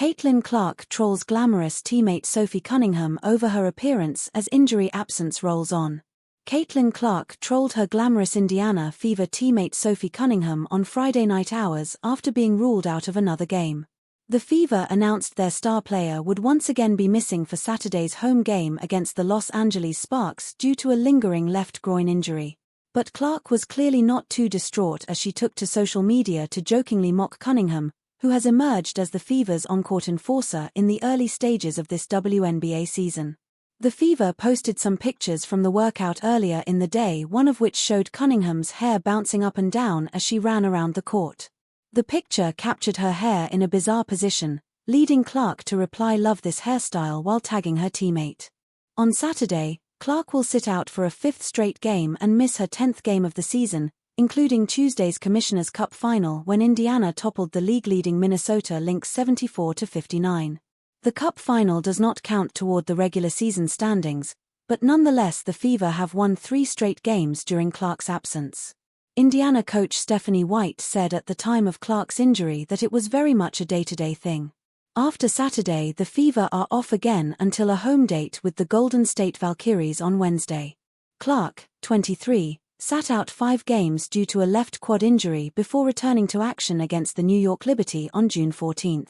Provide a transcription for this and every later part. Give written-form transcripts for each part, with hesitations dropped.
Caitlin Clark trolls glamorous teammate Sophie Cunningham over her appearance as injury absence rolls on. Caitlin Clark trolled her glamorous Indiana Fever teammate Sophie Cunningham on Friday night hours after being ruled out of another game. The Fever announced their star player would once again be missing for Saturday's home game against the Los Angeles Sparks due to a lingering left groin injury. But Clark was clearly not too distraught as she took to social media to jokingly mock Cunningham, who has emerged as the Fever's on-court enforcer in the early stages of this WNBA season. The Fever posted some pictures from the workout earlier in the day, one of which showed Cunningham's hair bouncing up and down as she ran around the court. The picture captured her hair in a bizarre position, leading Clark to reply "Love this hairstyle" while tagging her teammate. On Saturday, Clark will sit out for a fifth straight game and miss her 10th game of the season, including Tuesday's Commissioner's Cup final when Indiana toppled the league-leading Minnesota Lynx 74-59. The Cup final does not count toward the regular season standings, but nonetheless the Fever have won 3 straight games during Clark's absence. Indiana coach Stephanie White said at the time of Clark's injury that it was very much a day-to-day thing. After Saturday, the Fever are off again until a home date with the Golden State Valkyries on Wednesday. Clark, 23, sat out 5 games due to a left quad injury before returning to action against the New York Liberty on June 14.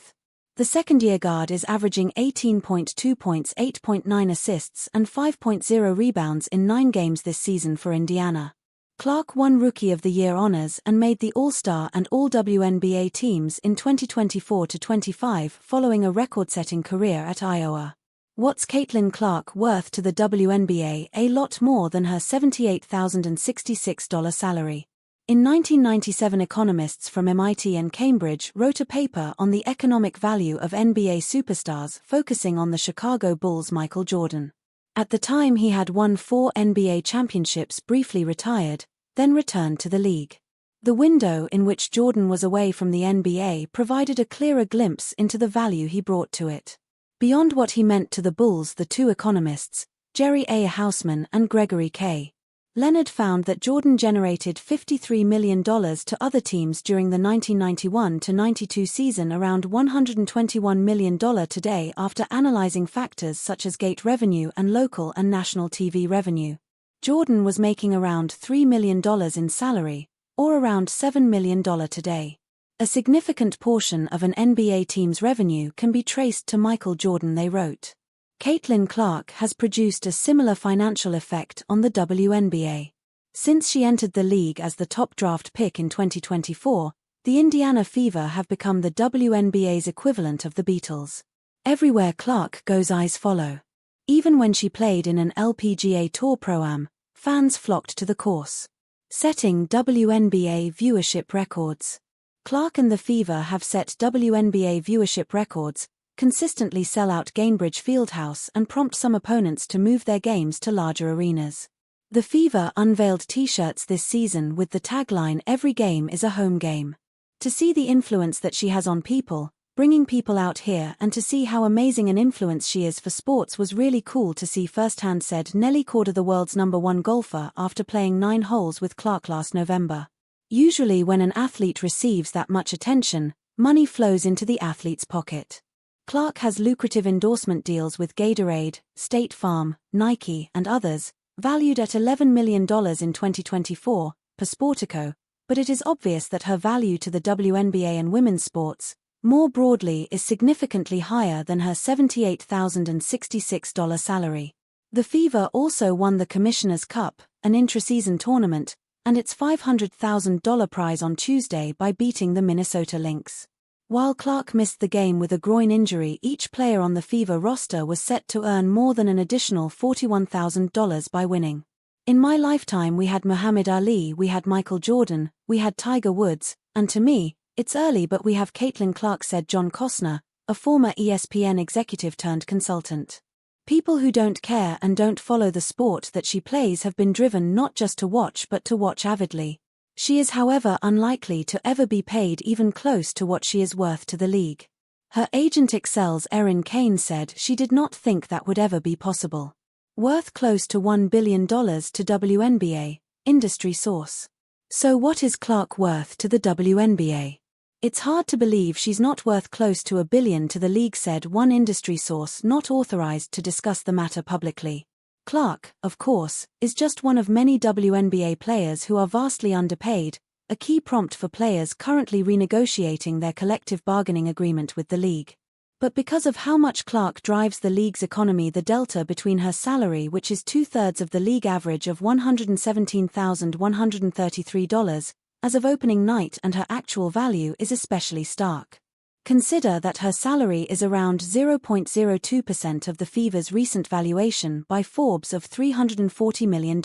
The second-year guard is averaging 18.2 points, 8.9 assists and 5.0 rebounds in 9 games this season for Indiana. Clark won Rookie of the Year honors and made the All-Star and All-WNBA teams in 2024-25 following a record-setting career at Iowa. What's Caitlin Clark worth to the WNBA? A lot more than her $78,066 salary. In 1997, economists from MIT and Cambridge wrote a paper on the economic value of NBA superstars focusing on the Chicago Bulls' Michael Jordan. At the time he had won 4 NBA championships, briefly retired, then returned to the league. The window in which Jordan was away from the NBA provided a clearer glimpse into the value he brought to it. Beyond what he meant to the Bulls, the 2 economists, Jerry A. Hausman and Gregory K. Leonard, found that Jordan generated $53 million to other teams during the 1991-92 season, around $121 million today after analyzing factors such as gate revenue and local and national TV revenue. Jordan was making around $3 million in salary, or around $7 million today. A significant portion of an NBA team's revenue can be traced to Michael Jordan, they wrote. Caitlin Clark has produced a similar financial effect on the WNBA. Since she entered the league as the top draft pick in 2024, the Indiana Fever have become the WNBA's equivalent of the Beatles. Everywhere Clark goes, eyes follow. Even when she played in an LPGA Tour Pro-Am, fans flocked to the course, setting WNBA viewership records. Clark and the Fever have set WNBA viewership records, consistently sell out Gainbridge Fieldhouse and prompt some opponents to move their games to larger arenas. The Fever unveiled t-shirts this season with the tagline "Every game is a home game." To see the influence that she has on people, bringing people out here, and to see how amazing an influence she is for sports was really cool to see firsthand, said Nelly Korda, the world's #1 golfer, after playing 9 holes with Clark last November. Usually when an athlete receives that much attention, money flows into the athlete's pocket. Clark has lucrative endorsement deals with Gatorade, State Farm, Nike, and others, valued at $11 million in 2024, per Sportico, but it is obvious that her value to the WNBA and women's sports, more broadly, is significantly higher than her $78,066 salary. The Fever also won the Commissioner's Cup, an intra-season tournament, and its $500,000 prize on Tuesday by beating the Minnesota Lynx. While Clark missed the game with a groin injury, each player on the Fever roster was set to earn more than an additional $41,000 by winning. "In my lifetime we had Muhammad Ali, we had Michael Jordan, we had Tiger Woods, and to me, it's early, but we have Caitlin Clark," said John Costner, a former ESPN executive turned consultant. People who don't care and don't follow the sport that she plays have been driven not just to watch but to watch avidly. She is, however, unlikely to ever be paid even close to what she is worth to the league. Her agent Excel's Erin Kane said she did not think that would ever be possible. Worth close to $1 billion to WNBA, industry source. So what is Clark worth to the WNBA? It's hard to believe she's not worth close to $1 billion to the league, said one industry source not authorized to discuss the matter publicly. Clark, of course, is just one of many WNBA players who are vastly underpaid, a key prompt for players currently renegotiating their collective bargaining agreement with the league. But because of how much Clark drives the league's economy, the delta between her salary, which is 2/3 of the league average of $117,133 as of opening night, and her actual value is especially stark. Consider that her salary is around 0.02% of the Fever's recent valuation by Forbes of $340 million.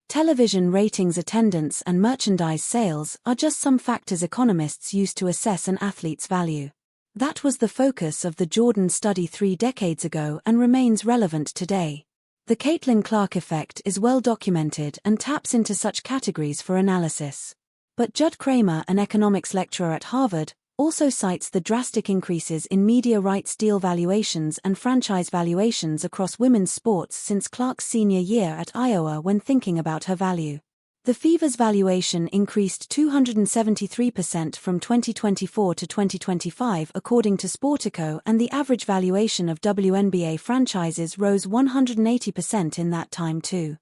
Television ratings, attendance, and merchandise sales are just some factors economists use to assess an athlete's value. That was the focus of the Jordan study 3 decades ago and remains relevant today. The Caitlin Clark effect is well documented and taps into such categories for analysis. But Judd Kramer, an economics lecturer at Harvard, also cites the drastic increases in media rights deal valuations and franchise valuations across women's sports since Clark's senior year at Iowa when thinking about her value. The Fever's valuation increased 273% from 2024 to 2025 according to Sportico, and the average valuation of WNBA franchises rose 180% in that time too.